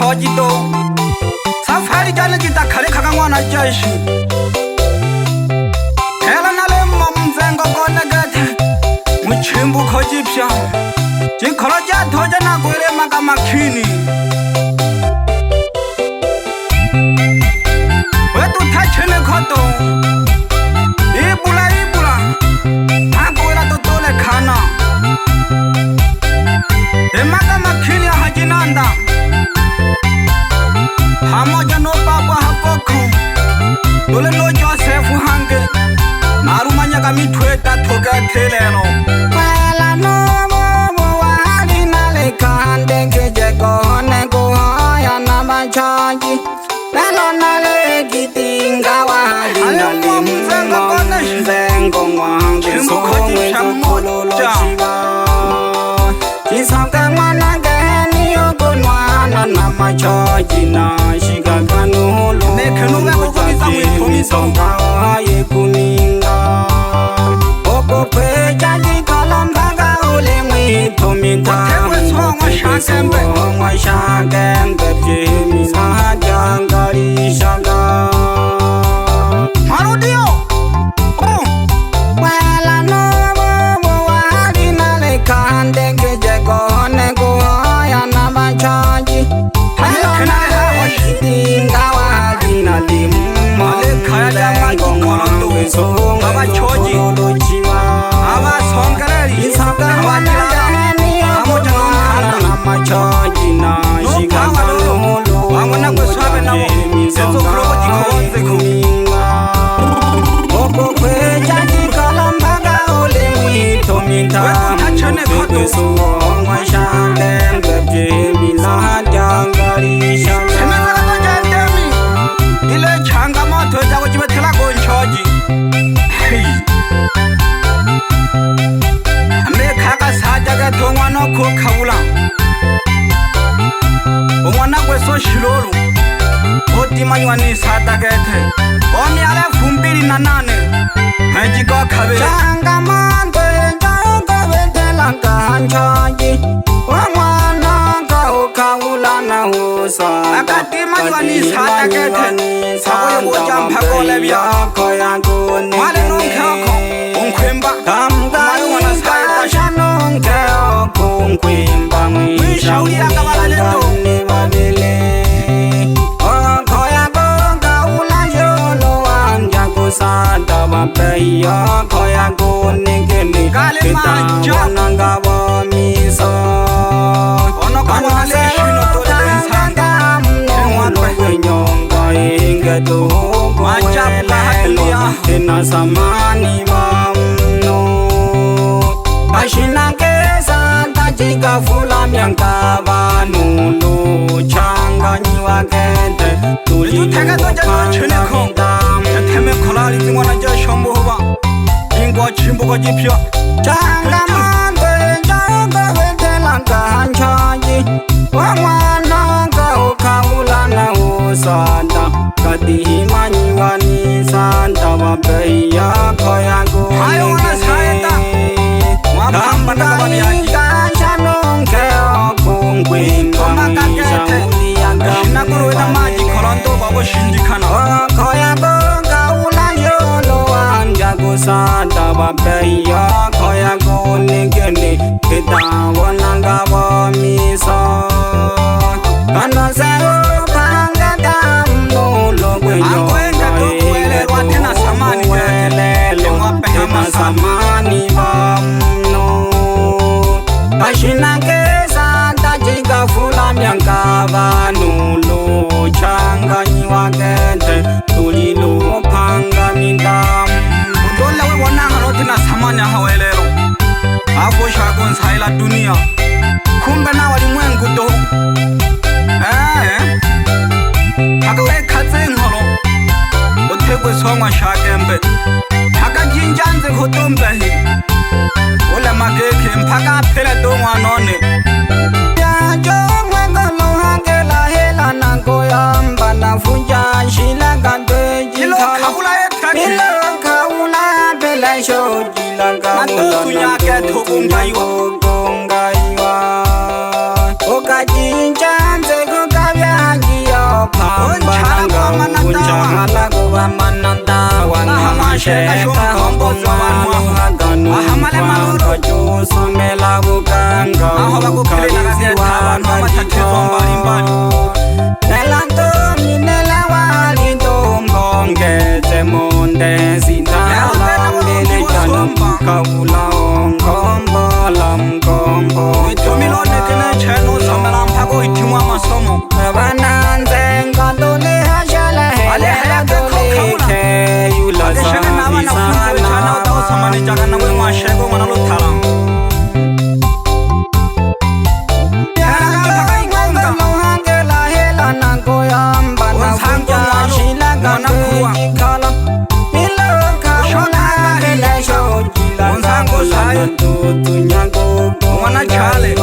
choji to safari jana jita khale khaka ngwana jashi hela na le momzengo kona gathe muchimbu khoji pya jikholo ja thoja na kwele maka makhini we tu thachene khoto ibula hakwela to tole khana emaka makhini hajinanda hamoja no baba hakoko dole no Joseph hange narumanya kamithweta thoka thelelo kwela no mo wali nale kande keje kone ko ya na machaji lelo nale kitinga wali nale mzengo kone zengo wange so kololo chiva kisaka mwana gani yokonwana na machaji na shikakanu lo mekhenuga kokubisa mwithomiso aye kuninga oko peja dikalambaga ule mwithomita mwa shakembe jemi sajangari shaka marudio wala no wali nale kande keje kone kuhaya na machaji shilolu otimanyani satakete omi ale fumbiri nanane hajiko khabe changa mande changa betela kanchaji wamana ka ukawula na usa akatimanyani satakete saboyo bojamba kolebya koya kone male nonkhako onkhwemba kamgayi wana sayeta shanonke okunkhwemba mwishauri akabalalento sada bapeya khoya kone kene kita bo miso ono kale shino to sanga ono nyonga ingeto majapla hatuya tena samani mamno ashina kesa tajika fula myanga banu lo changa niwa kente tuli thega to jano chene kho theme kholali tingwana ja shombo hoba ingwa chimbo ko jipya changa mande janga betela kanchaji wamwana ka ukawula na usanda kadihimani wani santa babeya khoya go hayo wana sayeta mwamba na babiyaji kashanonke okungwe makakete shina kurwena maji khoronto babo shindikana khoya go sada babeya khoya kone kene kita wananga bo miso kana sero panga damno logwenyo akwenda watena samani tena samani bamno ashina kesa tajika fula myanga banu lo changa nyiwa kente tulilo panga mindam dola we wananga lotina samanya hawelero hapo shakon saila dunia kumbe na walimwengu do akawe khatsen holo othekwe songwa shakembe akajinjanze khotombe hi ola mageke mphaka phela dongwa none ya jongwe ngalo hangela hela nango yamba na funja shila kande jikhala shoji langa mula okajinjanze kukabya sheka hombozo wanwa ahamale maloro josomela buganga aho bakuphelela kaziyathaba noma thathezwa mbalimbali nelanto minela walintombo ngeze monde zindala lele jano kawula ngombo lamgombo itomilone kene cheno somela mphako itimwa masomo bananze ngandole hashala hele dole ke yula sana samane jagana we mashego ngana lo thala Wana chale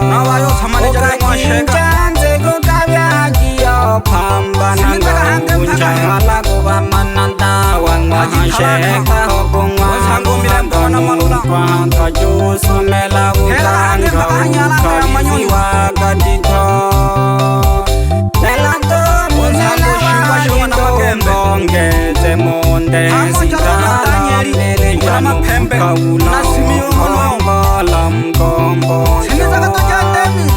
na wayo samane jagana mashego janze go kabya giyo pamba na kunjala go bamananda wangwa sheka hobongwa sango milembo na malula kwa josomela buganga kabisiwa gadito nelanto musango shimba shoma na magembe ngeze monde sitala lele jama pembe na simio mono lamgombo siniza kato jandemi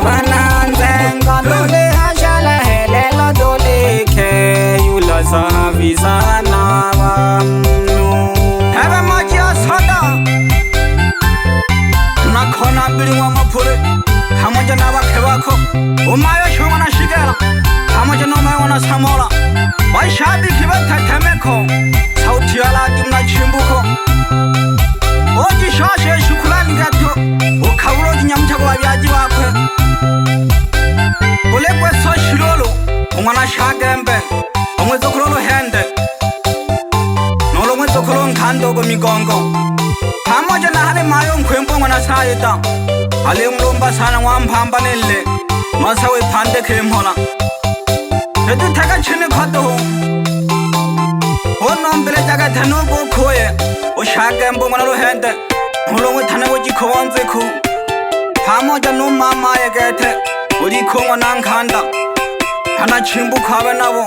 bananze ngandole hashala helela dole ke yula savizana vamnu heve majia sada nakhona mbilinwa maphule hamoja na vakhe vakho umayo shonga na shigela hamoja nomayo na samola vaishadi khiva thethemekho sauthi yala timna chimbuko oji shashe shukulani gatho ukhavulo jinyamthako vavyaji vakhwe ulekwe so shilolo ungwana shagembe umwezokhulolo hende nolo mwezokhulolo nkhando ko migongo pamoja na hale mayo nkhwempo ngwana sayeta hale mlomba sana ngwamphamba nelle masawe phande khemhola etu thaka chine khato ho nombele jaga thano ko khoye o shagembo ngwana lo hende nolo ngwe thane wo jikhonze khu pamoja no mama yegethe uri khongwa nangkhanda hana chimbu khabe nabo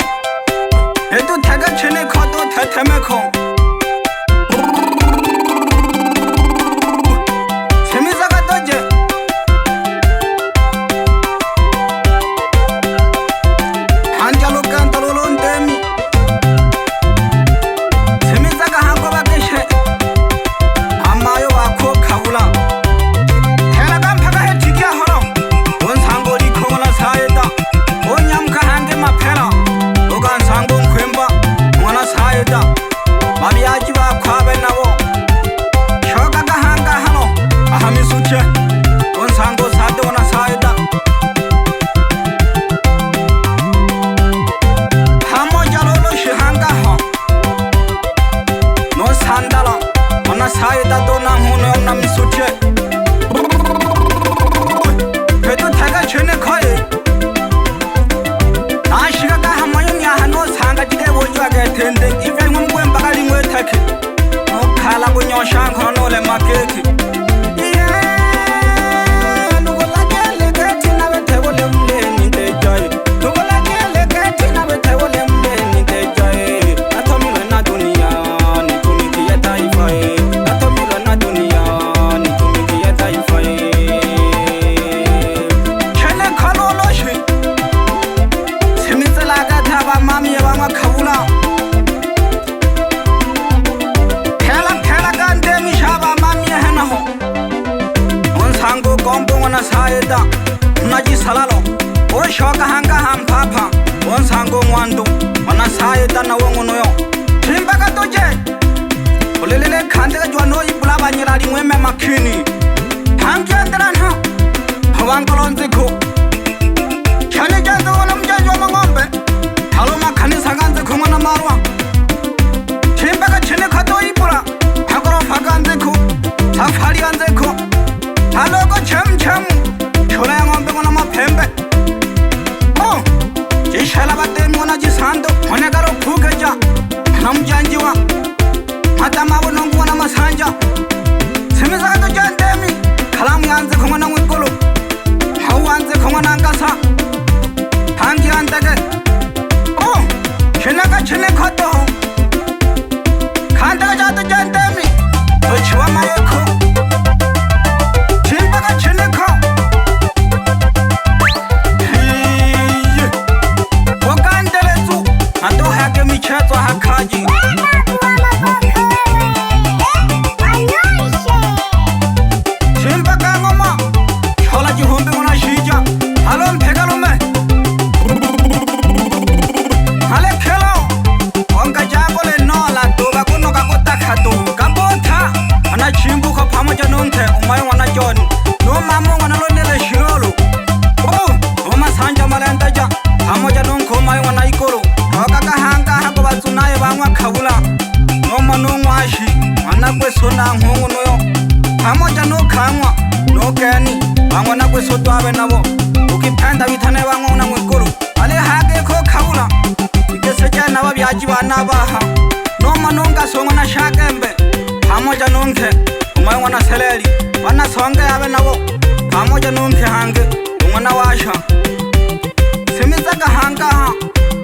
etu thaga chene khato thetheme kho semiza katoje hanjalo kantalo ndemi semiza ka hango bakeshe amayo bakho khavula hela kamphaka he thikya holo onsango likhona sayeta onyamka hange maphela okansango nkhwemba ngwana sayeta babyaji bakhwabe nabo shoka ka hanga hano ahamisuthe onsango sade ona sayeta hamoja lolo shihanga ho no sandala ona sayeta dona huno na misuthe peto thaga chene khoye ashika ka hamayo nya hano sanga jide bojwa ke tende ife ngumwe mbakali ngwe thakhe okhala kunyosha khono le makeki sayeta naji salalo o shoka hanga hampapa onsango ngwandu ona sayeta na wongono yo timba katoje olelele khande ka jwano ibula banyela lingwe me makhini hangi andrana hawangolonze kho chane jazo ona mjanjwa mangombe halo makhani saganze khumana marwa timba ka chene khato ibula hakoro faganze kho safari ganze kho halo ko chem chola ngombe ngona maphembe oh jishala bateni ngona jisando ngone karo phukeja namjanjiwa mata mabo nongwana masanja semeza to jandemi khalam yanze khona ngwikolo hawa to jantemi ochwa mayeko chimba ka chineko wakandelezu ando hake michetwa hakaji chimba ka ngoma chola jihombe mona shija halo mphegalume hale khelo onka jagole nola toba kunoka kotakhato kabotha ana chimbu kho phamo janonke umayo wana jon no mamo wana lonele shirolo oma sanja malanta ja phamo janonko umayo wana ikoro okaka hanga hako batsunaye bangwa khabula no manongwashi ana kwesona ngongo noyo phamo jano khangwa no kani bangwa na kwesotwabe nabo ukiphanda bithane bangwa una ngikoro ale hake kho khabula ikesejana babyaji bana baha no manonga songa na shakembe pamoja nonke umayo wana seleri wana songe yabe nabo pamoja nonke hange umwana washa simizaga hanga ha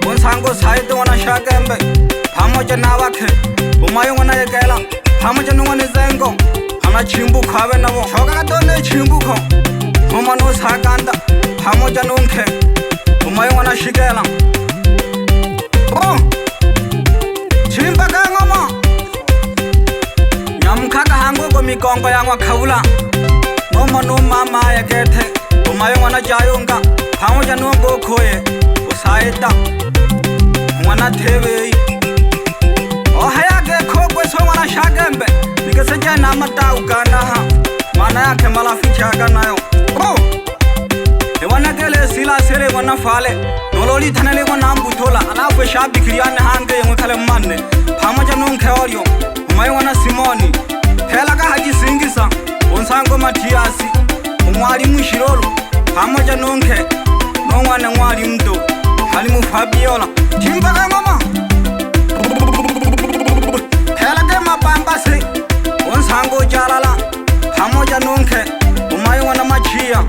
onsango saite wana shakembe pamoja nabakhe umayo wana yekela pamoja nongwane zengo ana chimbu khabe nabo shoka katone chimbu kho umano sakanda pamoja nonke umayo wana shikela chimba ka ngoma nyamkhaka hango ko mikongo yangwa khavula no mama ya kethe umayo ngwana jayonga pamoja no go khoye usaita ngwana thebe o haya ke kho ko so ngwana shagembe nikeseja na mata ukana ha mana yake malaficha kanayo ewana kele sila sere wana fale nololi thanale ko naam buthola ala ko shabi kriyan hange yeng khale manne phamaja nong kheoryo umayo wana simoni hela ka haji singisa onsango mathiasi umwali mushirolo phamaja nongke nongwana ngwali mdo hali mu fabiola chimba ka mama hela ke mapamba se onsango jalala phamaja nongke umayo wana machia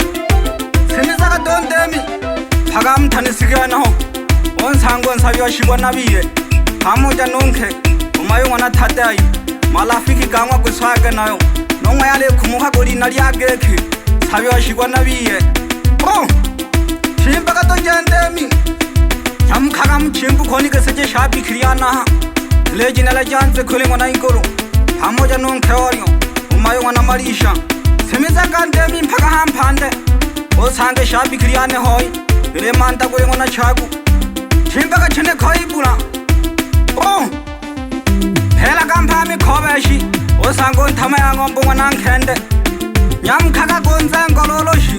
simizaga dondemi phagam thani sigana ho onsango nsabyo shibwa nabiye pamoja nonke umayo wana thatai malafiki kangwa kuswaga nayo nongwa yale khumuka goli nali ageke sabyo shibwa nabiye chimba ka to jandemi amkhaga mchimbu khoni ke seje shabi kriyana lejina la janze khole ngona inkolo pamoja nonke oryo umayo wana marisha simizaga ndemi phaga hamphande osange shabi kriyane hoy रे मानता कोई ngona chagu chimba ka chene khoi pula hela kampa mi khobeshi osango thamaya ngombo ngona nkhende nyam khaka gonza ngololoshi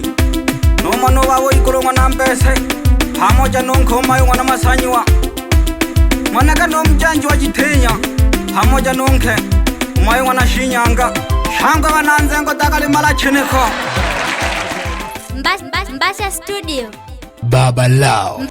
no mano bawo ikolo ngona mpese pamoja nonkho mayo ngona masanyiwa ngona ka nomjanji wa jithenya pamoja nonkhe umayo ngona shinyanga shanga bananze ngo takale mala chene kho Mbasha Studio Baba Lao.